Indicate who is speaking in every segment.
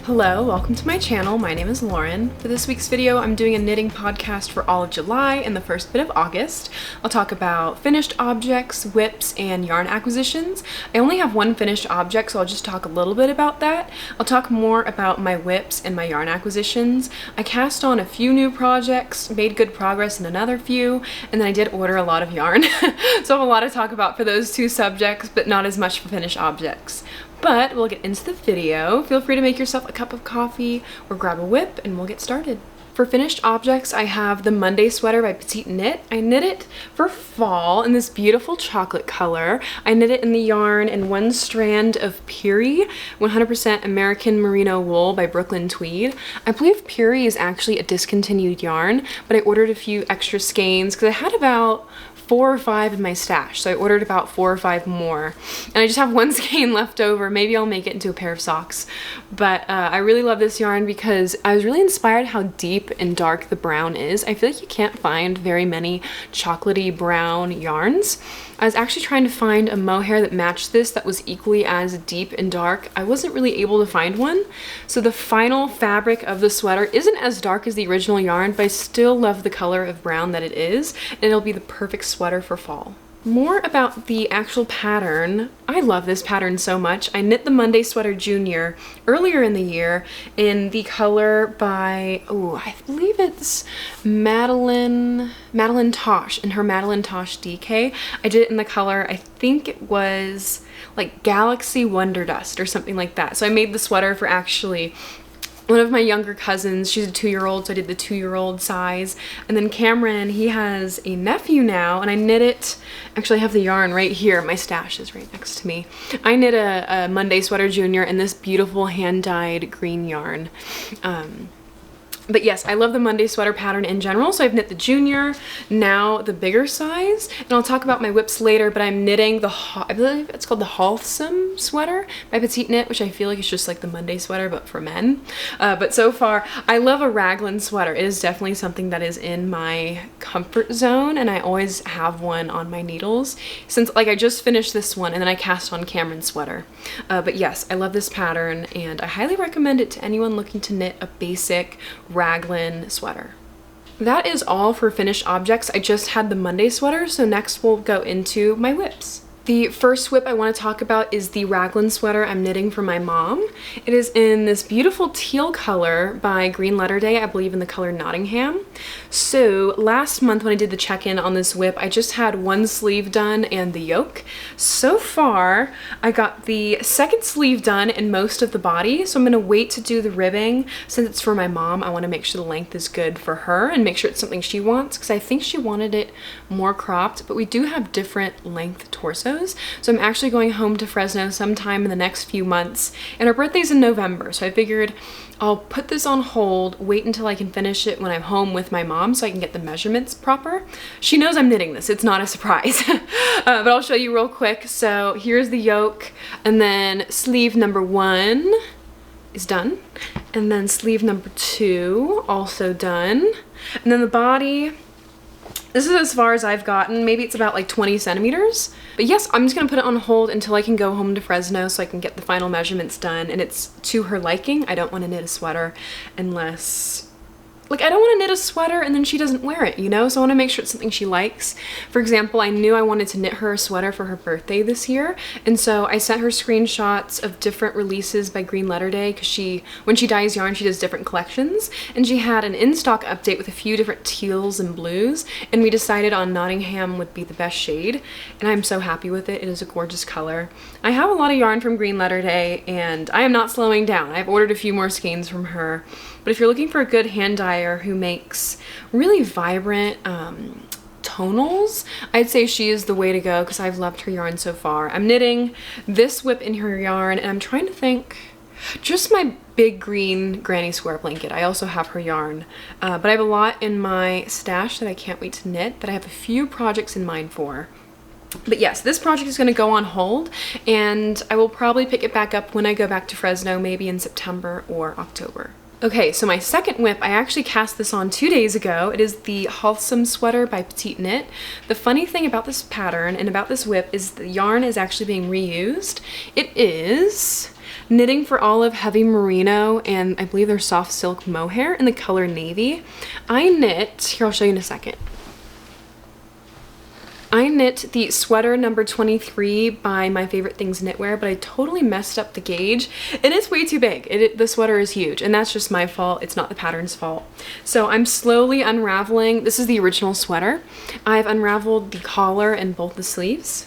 Speaker 1: Hello, welcome to my channel. My name is Lauren. For this week's video, I'm doing a knitting podcast for all of July and the first bit of August. I'll talk about finished objects, whips, and yarn acquisitions. I only have one finished object, so I'll just talk a little bit about that. I'll talk more about my whips and my yarn acquisitions. I cast on a few new projects, made good progress in another few, and then I did order a lot of yarn. So I have a lot to talk about for those two subjects, but not as much for finished objects. But we'll get into the video. Feel free to make yourself a cup of coffee or grab a whip and we'll get started. For finished objects, I have the Monday sweater by Petite Knit. I knit it for fall in this beautiful chocolate color. I knit it in the yarn in one strand of Puri, 100% American Merino wool by Brooklyn Tweed. I believe Puri is actually a discontinued yarn, but I ordered a few extra skeins because I had about 4 or 5 in my stash, so I ordered about 4 or 5 more, and I just have one skein left over. Maybe I'll make it into a pair of socks, but I really love this yarn because I was really inspired how deep and dark the brown is. I feel like you can't find very many chocolatey brown yarns. I was actually trying to find a mohair that matched this that was equally as deep and dark. I wasn't really able to find one, so the final fabric of the sweater isn't as dark as the original yarn, but I still love the color of brown that it is, and it'll be the perfect sweater for fall. More about the actual pattern. I love this pattern so much. I knit the Monday Sweater Junior earlier in the year in the color by, I believe it's Madeline Tosh, in her Madeline Tosh DK. I did it in the color, I think it was like Galaxy Wonder Dust or something like that. So I made the sweater for actually one of my younger cousins. She's a 2-year-old, so I did the 2-year-old size. And then Cameron, he has a nephew now, and I knit it. Actually, I have the yarn right here. My stash is right next to me. I knit a Monday Sweater Junior in this beautiful hand-dyed green yarn. But yes, I love the Monday sweater pattern in general, so I've knit the junior, now the bigger size, and I'll talk about my whips later, but I'm knitting the, I believe it's called the Halsome sweater by Petite Knit, which I feel like is just like the Monday sweater, but for men. But so far, I love a raglan sweater. It is definitely something that is in my comfort zone, and I always have one on my needles, since like I just finished this one, and then I cast on Cameron's sweater. But yes, I love this pattern, and I highly recommend it to anyone looking to knit a basic raglan sweater. That is all for finished objects. I just had the Monday sweater, so next we'll go into my whips. The first whip I want to talk about is the raglan sweater I'm knitting for my mom. It is in this beautiful teal color by Green Letter Day, I believe in the color Nottingham. So last month when I did the check-in on this whip, I just had one sleeve done and the yoke. So far, I got the second sleeve done and most of the body, so I'm going to wait to do the ribbing. Since it's for my mom, I want to make sure the length is good for her and make sure it's something she wants, because I think she wanted it more cropped, but we do have different length torsos. So I'm actually going home to Fresno sometime in the next few months, and her birthday's in November, so I figured I'll put this on hold, wait until I can finish it when I'm home with my mom so I can get the measurements proper. She knows I'm knitting this, it's not a surprise. But I'll show you real quick. So here's the yoke, and then sleeve number 1 is done, and then sleeve number 2 also done, and then the body This is as far as I've gotten. Maybe it's about like 20 centimeters. But yes, I'm just gonna put it on hold until I can go home to Fresno so I can get the final measurements done and it's to her liking. I don't want to knit a sweater unless, like, I don't want to knit a sweater and then she doesn't wear it, you know? So I want to make sure it's something she likes. For example, I knew I wanted to knit her a sweater for her birthday this year. And so I sent her screenshots of different releases by Green Letter Day because when she dyes yarn, she does different collections. And she had an in-stock update with a few different teals and blues. And we decided on Nottingham would be the best shade. And I'm so happy with it. It is a gorgeous color. I have a lot of yarn from Green Letter Day and I am not slowing down. I've ordered a few more skeins from her. But if you're looking for a good hand dyer who makes really vibrant tonals, I'd say she is the way to go because I've loved her yarn so far. I'm knitting this whip in her yarn and I'm trying to think, just my big green granny square blanket. I also have her yarn, but I have a lot in my stash that I can't wait to knit that I have a few projects in mind for. But yes, this project is going to go on hold and I will probably pick it back up when I go back to Fresno, maybe in September or October. Okay, so my second whip, I actually cast this on 2 days ago. It is the Halsome Sweater by Petite Knit. The funny thing about this pattern and about this whip is the yarn is actually being reused. It is Knitting for Olive Heavy Merino and I believe they're soft silk mohair in the color navy. I knit, here I'll show you in a second. I knit the sweater number 23 by My Favorite Things Knitwear, but I totally messed up the gauge and it's way too big. The sweater is huge and that's just my fault. It's not the pattern's fault. So I'm slowly unraveling. This is the original sweater. I've unraveled the collar and both the sleeves.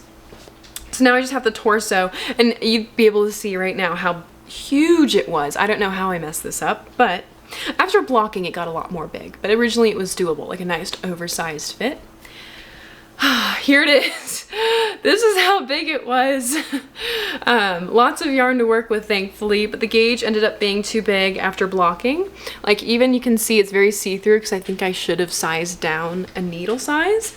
Speaker 1: So now I just have the torso and you'd be able to see right now how huge it was. I don't know how I messed this up, but after blocking it got a lot more big, but originally it was doable, like a nice oversized fit. Here it is. This is how big it was. Lots of yarn to work with, thankfully, but the gauge ended up being too big after blocking. Like, even you can see it's very see-through because I think I should have sized down a needle size.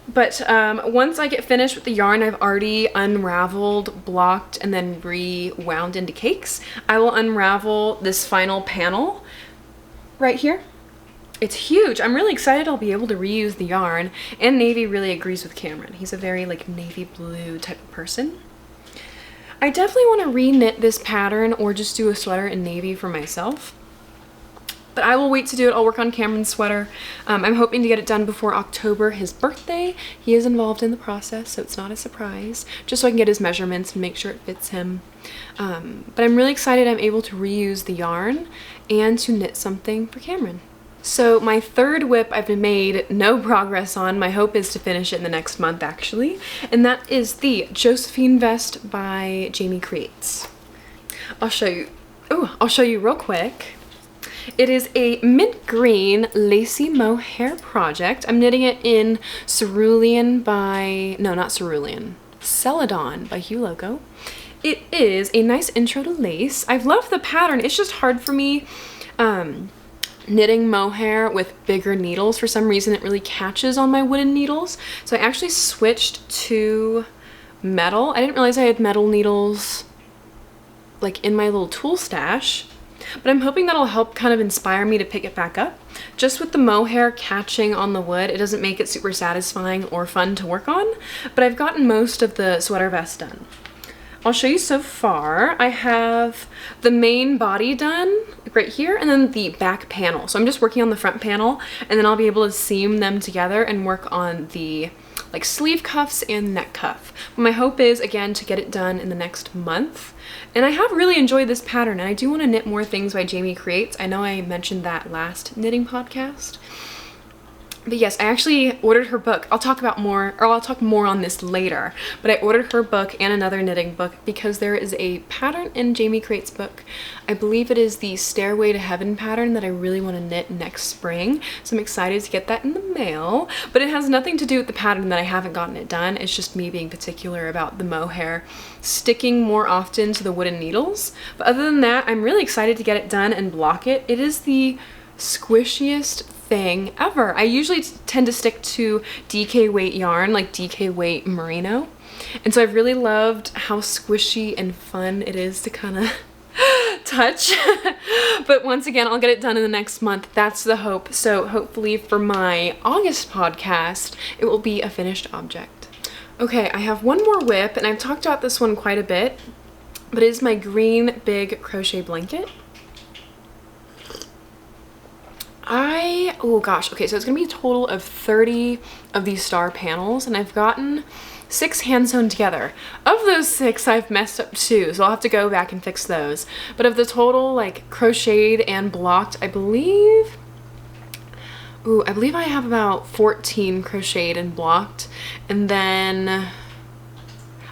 Speaker 1: But once I get finished with the yarn I've already unraveled, blocked, and then rewound into cakes, I will unravel this final panel right here. It's huge. I'm really excited I'll be able to reuse the yarn, and navy really agrees with Cameron. He's a very like navy blue type of person. I definitely want to re-knit this pattern or just do a sweater in navy for myself. But I will wait to do it. I'll work on Cameron's sweater. I'm hoping to get it done before October, his birthday. He is involved in the process, so it's not a surprise. Just so I can get his measurements and make sure it fits him. But I'm really excited I'm able to reuse the yarn and to knit something for Cameron. So my third whip I've made no progress on. My hope is to finish it in the next month, actually. And that is the Josephine Vest by Jamie Creates. I'll show you real quick. It is a mint green lacy mohair project. I'm knitting it in Cerulean by, no, not Cerulean, Celadon by Hue Loco. It is a nice intro to lace. I've loved the pattern. It's just hard for me knitting mohair with bigger needles. For some reason it really catches on my wooden needles. So I actually switched to metal. I didn't realize I had metal needles like in my little tool stash. But I'm hoping that'll help kind of inspire me to pick it back up. Just with the mohair catching on the wood, it doesn't make it super satisfying or fun to work on, but I've gotten most of the sweater vest done. I'll show you so far. I have the main body done right here and then the back panel. So I'm just working on the front panel and then I'll be able to seam them together and work on the like sleeve cuffs and neck cuff. But my hope is, again, to get it done in the next month. And I have really enjoyed this pattern and I do want to knit more things by Jamie Creates. I know I mentioned that last knitting podcast. But yes, I actually ordered her book. I'll talk more on this later, but I ordered her book and another knitting book because there is a pattern in Jamie Creates' book. I believe it is the Stairway to Heaven pattern that I really want to knit next spring. So I'm excited to get that in the mail, but it has nothing to do with the pattern that I haven't gotten it done. It's just me being particular about the mohair sticking more often to the wooden needles. But other than that, I'm really excited to get it done and block it. It is the squishiest thing ever. I usually tend to stick to DK weight yarn, like DK weight merino, and so I've really loved how squishy and fun it is to kind of touch. But once again, I'll get it done in the next month. That's the hope. So hopefully for my August podcast, it will be a finished object. Okay, I have one more whip, and I've talked about this one quite a bit, but it is my green big crochet blanket. Oh gosh, okay, so it's gonna be a total of 30 of these star panels, and I've gotten 6 hand sewn together. Of those 6, I've messed up 2, so I'll have to go back and fix those. But of the total, like, crocheted and blocked, I believe I have about 14 crocheted and blocked, and then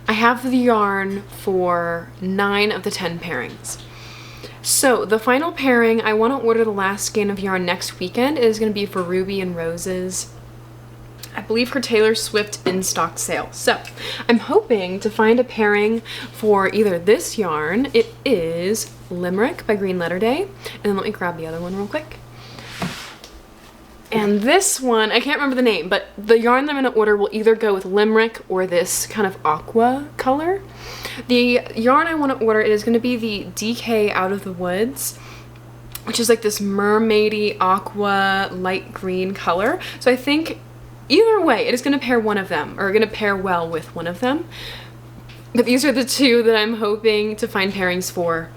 Speaker 1: I have the yarn for 9 of the 10 pairings. So the final pairing, I want to order the last skein of yarn next weekend. It is going to be for Ruby and Rose's, I believe, her Taylor Swift in-stock sale. So I'm hoping to find a pairing for either this yarn. It is Limerick by Green Letter Day. And then let me grab the other one real quick. And this one, I can't remember the name, but the yarn that I'm going to order will either go with Limerick or this kind of aqua color. The yarn I want to order, it is going to be the DK Out of the Woods, which is like this mermaidy aqua light green color. So I think either way, it is going to pair one of them, or going to pair well with one of them. But these are the 2 that I'm hoping to find pairings for.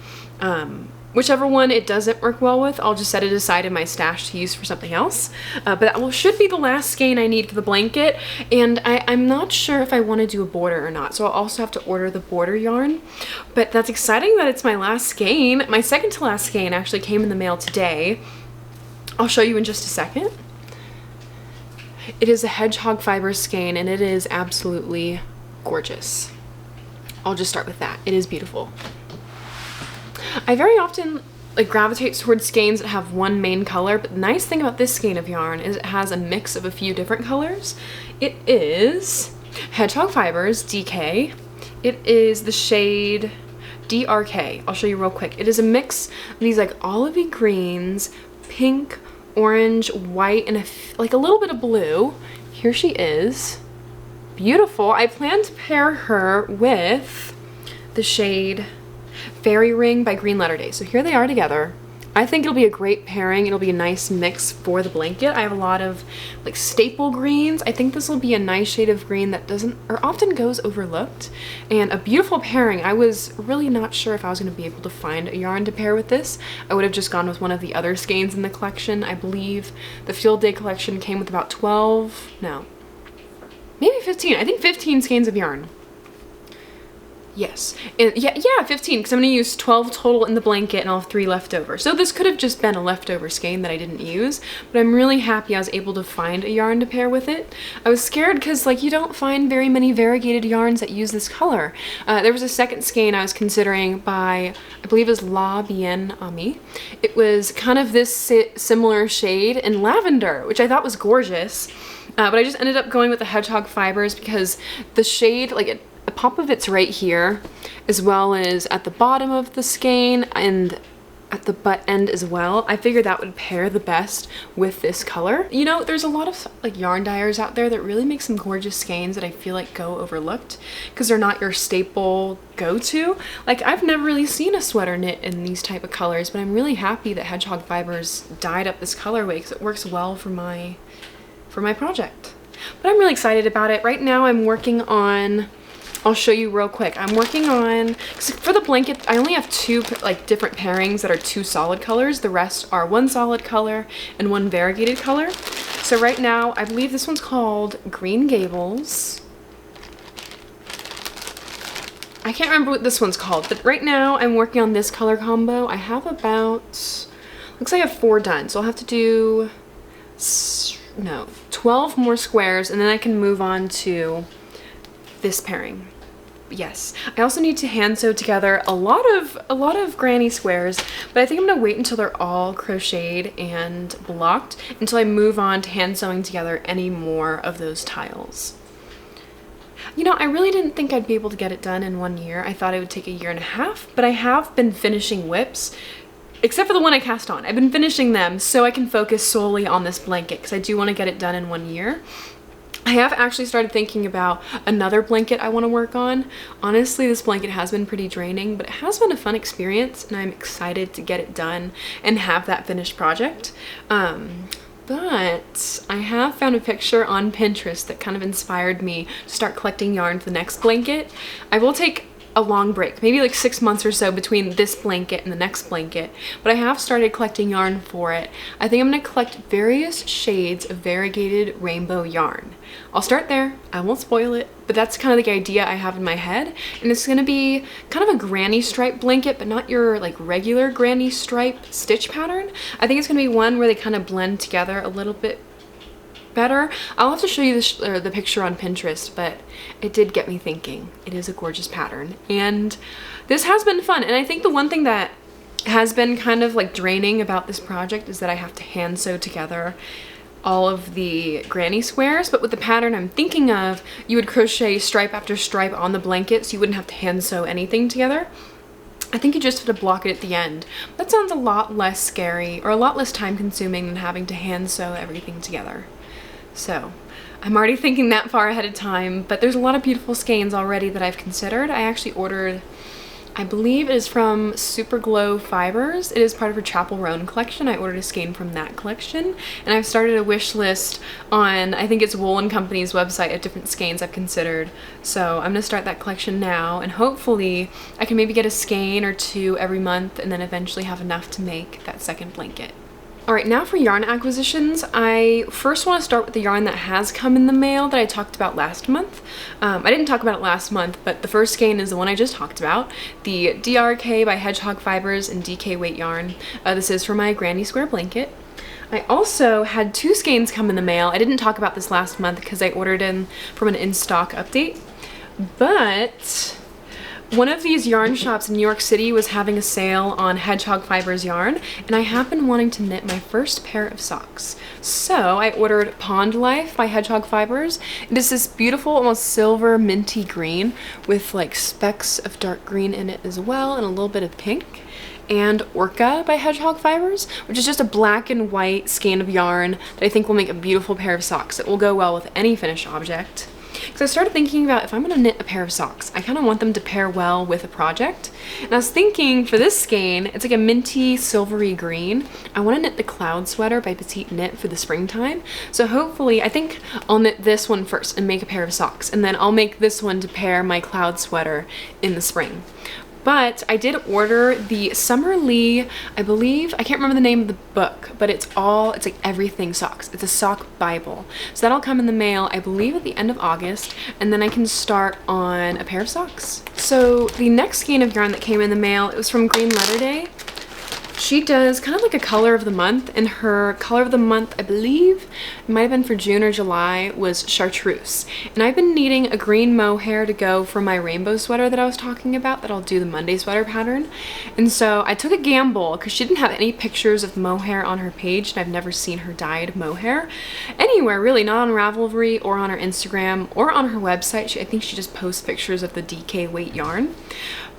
Speaker 1: Whichever one it doesn't work well with, I'll just set it aside in my stash to use for something else. But that should be the last skein I need for the blanket, and I'm not sure if I want to do a border or not, so I'll also have to order the border yarn. But that's exciting that it's my last skein. My second to last skein actually came in the mail today. I'll show you in just a second. It is a hedgehog fiber skein, and it is absolutely gorgeous. I'll just start with that. It is beautiful. I very often gravitate towards skeins that have one main color, but the nice thing about this skein of yarn is it has a mix of a few different colors. It is Hedgehog Fibers DK. It is the shade DRK. I'll show you real quick. It is a mix of these like olivey greens, pink, orange, white, and a little bit of blue. Here she is. Beautiful. I plan to pair her with the shade Fairy Ring by Green Letter Day. So here they are together. I think it'll be a great pairing. It'll be a nice mix for the blanket. I have a lot of like staple greens. I think this will be a nice shade of green that doesn't or often goes overlooked, and a beautiful pairing. I was really not sure if I was going to be able to find a yarn to pair with this. I would have just gone with one of the other skeins in the collection. I believe the Field Day collection came with about 12, no, maybe 15. I think 15 skeins of yarn. Yes, and yeah, 15, because I'm going to use 12 total in the blanket and I'll have 3 left over. So this could have just been a leftover skein that I didn't use, but I'm really happy I was able to find a yarn to pair with it. I was scared because you don't find very many variegated yarns that use this color. There was a second skein I was considering by, I believe it was La Bien Ami. It was kind of this similar shade in lavender, which I thought was gorgeous, but I just ended up going with the Hedgehog Fibers because the shade, a pop of it's right here, as well as at the bottom of the skein and at the butt end as well. I figured that would pair the best with this color. You know, there's a lot of yarn dyers out there that really make some gorgeous skeins that I feel like go overlooked because they're not your staple go-to. I've never really seen a sweater knit in these type of colors, but I'm really happy that Hedgehog Fibers dyed up this colorway because it works well for my project. But I'm really excited about it. Right now I'm working on, I'll show you real quick. I'm working on, for the blanket, I only have 2 different pairings that are 2 solid colors. The rest are 1 solid color and 1 variegated color. So right now, I believe this one's called Green Gables. I can't remember what this one's called, but right now I'm working on this color combo. I have about, looks like I have 4 done. So I'll have to do, 12 more squares, and then I can move on to this pairing. Yes, I also need to hand sew together a lot of granny squares, but I think I'm gonna wait until they're all crocheted and blocked until I move on to hand sewing together any more of those tiles. You know, I really didn't think I'd be able to get it done in 1 year. I thought it would take a year and a half, but I have been finishing whips, except for the one I cast on. I've been finishing them so I can focus solely on this blanket because I do want to get it done in 1 year. I have actually started thinking about another blanket I want to work on. Honestly, this blanket has been pretty draining, but it has been a fun experience, and I'm excited to get it done and have that finished project. But I have found a picture on Pinterest that kind of inspired me to start collecting yarn for the next blanket. I will take a long break, maybe like 6 months or so between this blanket and the next blanket, but I have started collecting yarn for it. I think I'm going to collect various shades of variegated rainbow yarn. I'll start there, I won't spoil it, but that's kind of the idea I have in my head, and it's going to be kind of a granny stripe blanket, but not your like regular granny stripe stitch pattern. I think it's going to be one where they kind of blend together a little bit better. I'll have to show you the picture on Pinterest, but it did get me thinking. It is a gorgeous pattern, and this has been fun. And I think the one thing that has been kind of like draining about this project is that I have to hand sew together all of the granny squares, but with the pattern I'm thinking of, you would crochet stripe after stripe on the blanket, so you wouldn't have to hand sew anything together. I think you just have to block it at the end. That sounds a lot less scary, or a lot less time consuming than having to hand sew everything together. So I'm already thinking that far ahead of time, but there's a lot of beautiful skeins already that I've considered. I actually ordered, I believe it is from Super Glow Fibers. It is part of her Chapel Roan collection. I ordered a skein from that collection, and I've started a wish list on, I think it's Wool & Company's website, of different skeins I've considered. So I'm gonna start that collection now, and hopefully I can maybe get a skein or two every month, and then eventually have enough to make that second blanket. Alright, now for yarn acquisitions. I first want to start with the yarn that has come in the mail that I talked about last month. I didn't talk about it last month, but the first skein is the one I just talked about, the DRK by Hedgehog Fibers and DK weight yarn. This is for my granny square blanket. I also had 2 skeins come in the mail. I didn't talk about this last month because I ordered in from an in-stock update, but one of these yarn shops in New York City was having a sale on Hedgehog Fibers yarn, and I have been wanting to knit my first pair of socks. So I ordered Pond Life by Hedgehog Fibers. It is this beautiful, almost silver minty green with like specks of dark green in it as well, and a little bit of pink. And Orca by Hedgehog Fibers, which is just a black and white skein of yarn that I think will make a beautiful pair of socks that will go well with any finished object. Because I started thinking about, if I'm going to knit a pair of socks, I kind of want them to pair well with a project. And I was thinking for this skein, it's like a minty silvery green. I want to knit the Cloud Sweater by Petite Knit for the springtime. So hopefully, I think I'll knit this one first and make a pair of socks. And then I'll make this one to pair my Cloud Sweater in the spring. But I did order the Summer Lee, I believe, I can't remember the name of the book, but it's like everything socks. It's a sock Bible. So that'll come in the mail, I believe, at the end of August, and then I can start on a pair of socks. So the next skein of yarn that came in the mail, it was from Green Letter Day. She does kind of like a color of the month, and her color of the month, I believe, it might have been for June or July, was chartreuse. And I've been needing a green mohair to go for my rainbow sweater that I was talking about, that I'll do the Monday sweater pattern. And so I took a gamble, because she didn't have any pictures of mohair on her page, and I've never seen her dyed mohair anywhere, really, not on Ravelry or on her Instagram or on her website. I think she just posts pictures of the DK weight yarn.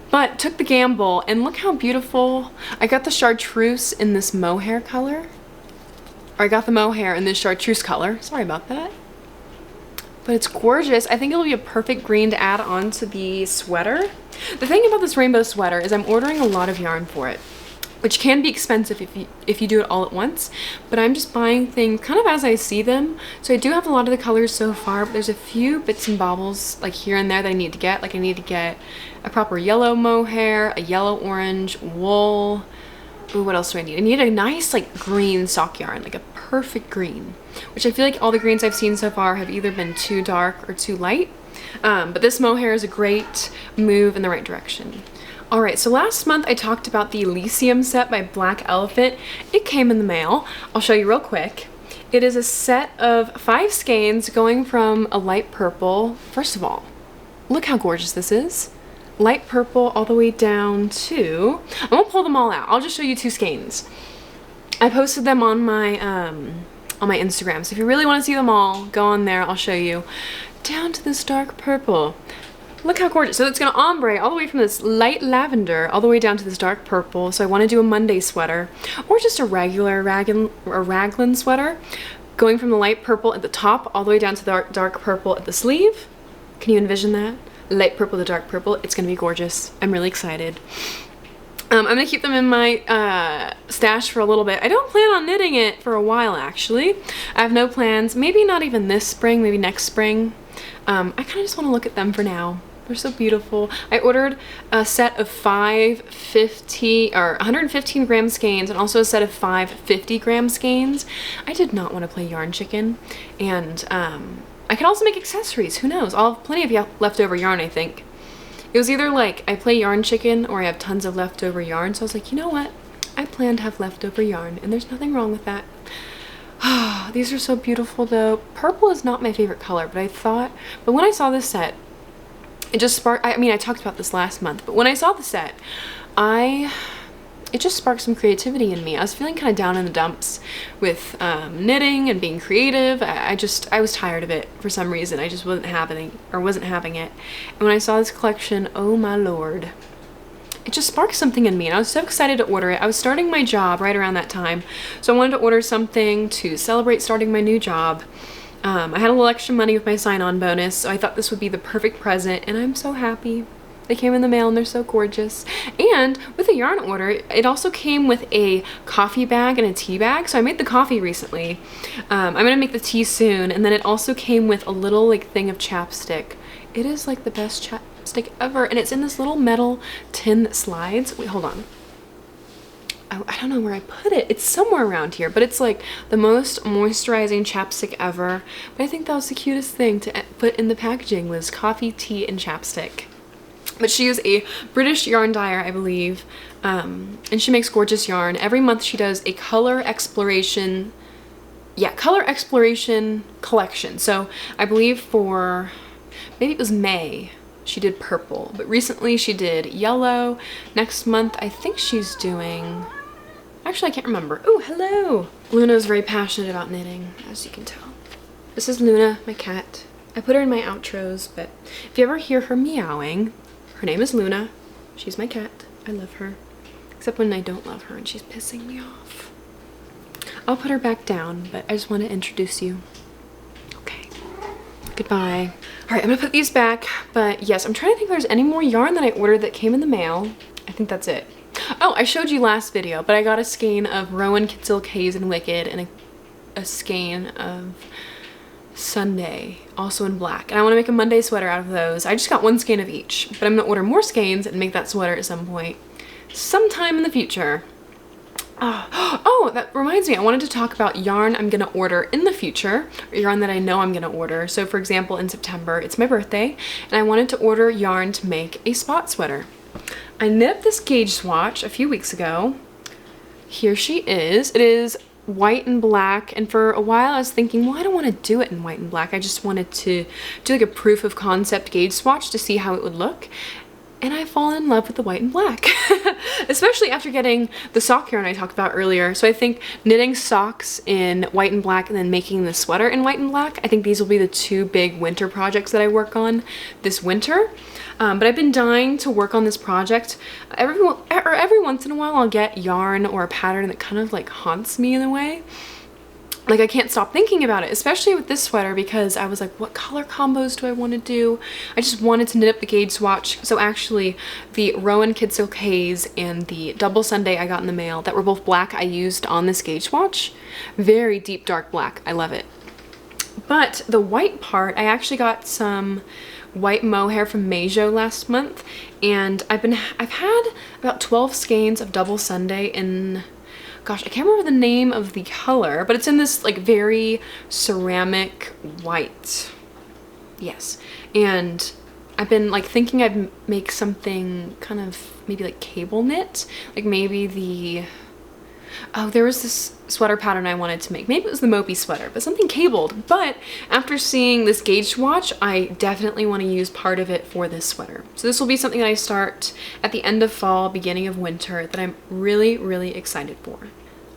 Speaker 1: But took the gamble, and look how beautiful. I got the chartreuse in this mohair color. Or I got the mohair in this chartreuse color. Sorry about that. But it's gorgeous. I think it'll be a perfect green to add on to the sweater. The thing about this rainbow sweater is I'm ordering a lot of yarn for it, which can be expensive if you do it all at once, but I'm just buying things kind of as I see them. So I do have a lot of the colors so far, but there's a few bits and bobbles like here and there that I need to get. Like I need to get a proper yellow mohair, a yellow orange wool. Ooh, what else do I need? I need a nice like green sock yarn, like a perfect green, which I feel like all the greens I've seen so far have either been too dark or too light. But this mohair is a great move in the right direction. Alright, so last month I talked about the Elysium set by Black Elephant. It came in the mail. I'll show you real quick. It is a set of 5 skeins going from a light purple. First of all, look how gorgeous this is. Light purple all the way down to, I won't pull them all out. I'll just show you 2 skeins. I posted them on my Instagram. So if you really want to see them all, go on there. I'll show you. Down to this dark purple. Look how gorgeous. So it's going to ombre all the way from this light lavender all the way down to this dark purple. So I want to do a Monday sweater or just a regular raglan sweater. going from the light purple at the top all the way down to the dark purple at the sleeve. Can you envision that? Light purple to dark purple. It's gonna be gorgeous. I'm really excited. I'm gonna keep them in my stash for a little bit. I don't plan on knitting it for a while, actually. I have no plans. Maybe not even this spring, maybe next spring. I kind of just want to look at them for now. They're so beautiful. I ordered a set of 115 gram skeins and also a set of 5 50-gram skeins. I did not want to play yarn chicken, and I can also make accessories. Who knows? I'll have plenty of leftover yarn, I think. It was either like I play yarn chicken or I have tons of leftover yarn, so I was like, you know what? I plan to have leftover yarn, and there's nothing wrong with that. These are so beautiful though. Purple is not my favorite color, but when I saw this set, it just sparked. I mean, I talked about this last month, but when I saw the set, it just sparked some creativity in me. I was feeling kind of down in the dumps with knitting and being creative. I was tired of it for some reason. I just wasn't having it. And when I saw this collection, oh my lord, it just sparked something in me, and I was so excited to order it. I was starting my job right around that time, so I wanted to order something to celebrate starting my new job. I had a little extra money with my sign-on bonus, so I thought this would be the perfect present, and I'm so happy. They came in the mail and they're so gorgeous. And with a yarn order, it also came with a coffee bag and a tea bag. So I made the coffee recently. I'm gonna make the tea soon, and then it also came with a little like thing of chapstick. It is like the best chapstick ever, and it's in this little metal tin that slides. Wait, hold on. I don't know where I put it. It's somewhere around here, but it's like the most moisturizing chapstick ever. But I think that was the cutest thing to put in the packaging, was coffee, tea, and chapstick. But she is a British yarn dyer, I believe, and she makes gorgeous yarn. Every month she does a color exploration collection. So I believe for, maybe it was May, she did purple, but recently she did yellow. Next month I think she's doing, actually I can't remember. Oh, hello! Luna is very passionate about knitting, as you can tell. This is Luna, my cat. I put her in my outros, but if you ever hear her meowing, her name is Luna. She's my cat. I love her. Except when I don't love her and she's pissing me off. I'll put her back down, but I just want to introduce you. Okay. Goodbye. Alright, I'm gonna put these back, but yes, I'm trying to think if there's any more yarn that I ordered that came in the mail. I think that's it. Oh, I showed you last video, but I got a skein of Rowan Silk Haze and Wicked and a skein of Sunday, also in black, and I want to make a Monday sweater out of those. I just got one skein of each, but I'm gonna order more skeins and make that sweater at some point, sometime in the future. Oh, that reminds me, I wanted to talk about yarn I'm gonna order in the future, or yarn that I know I'm gonna order. So for example, in September, it's my birthday, and I wanted to order yarn to make a spot sweater. I knit up this gauge swatch a few weeks ago. Here she is. It is white and black, and for a while I was thinking, well, I don't want to do it in white and black. I just wanted to do like a proof of concept gauge swatch to see how it would look, and I've fallen in love with the white and black. Especially after getting the sock yarn I talked about earlier. So I think knitting socks in white and black and then making the sweater in white and black, I think these will be the two big winter projects that I work on this winter. But I've been dying to work on this project. Every once in a while I'll get yarn or a pattern that kind of like haunts me in a way. Like I can't stop thinking about it, especially with this sweater, because I was like, what color combos do I want to do? I just wanted to knit up the gauge swatch. So actually the Rowan Silk Haze and the Double Sunday I got in the mail that were both black I used on this gauge swatch. Very deep dark black. I love it. But the white part, I actually got some white mohair from Meijo last month, and I've had about 12 skeins of Double Sunday in, gosh, I can't remember the name of the color, but it's in this like very ceramic white. Yes. And I've been like thinking I'd make something kind of maybe like cable knit, like maybe the, oh, there was this sweater pattern I wanted to make. Maybe it was the Mopey sweater, but something cabled. But after seeing this gauge swatch, I definitely want to use part of it for this sweater. So this will be something that I start at the end of fall, beginning of winter, that I'm really, really excited for.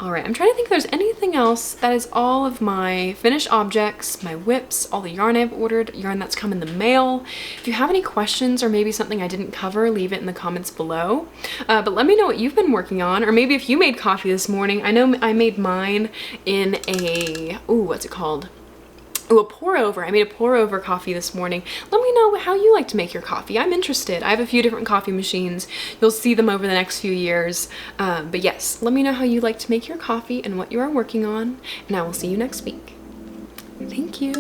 Speaker 1: All right, I'm trying to think if there's anything else. That is all of my finished objects, my whips, all the yarn I've ordered, yarn that's come in the mail. If you have any questions or maybe something I didn't cover, leave it in the comments below. But let me know what you've been working on, or maybe if you made coffee this morning. I know I made mine in a, ooh, what's it called? Oh, a pour over. I made a pour over coffee this morning. Let me know how you like to make your coffee. I'm interested. I have a few different coffee machines. You'll see them over the next few years. But yes, let me know how you like to make your coffee and what you are working on. And I will see you next week. Thank you.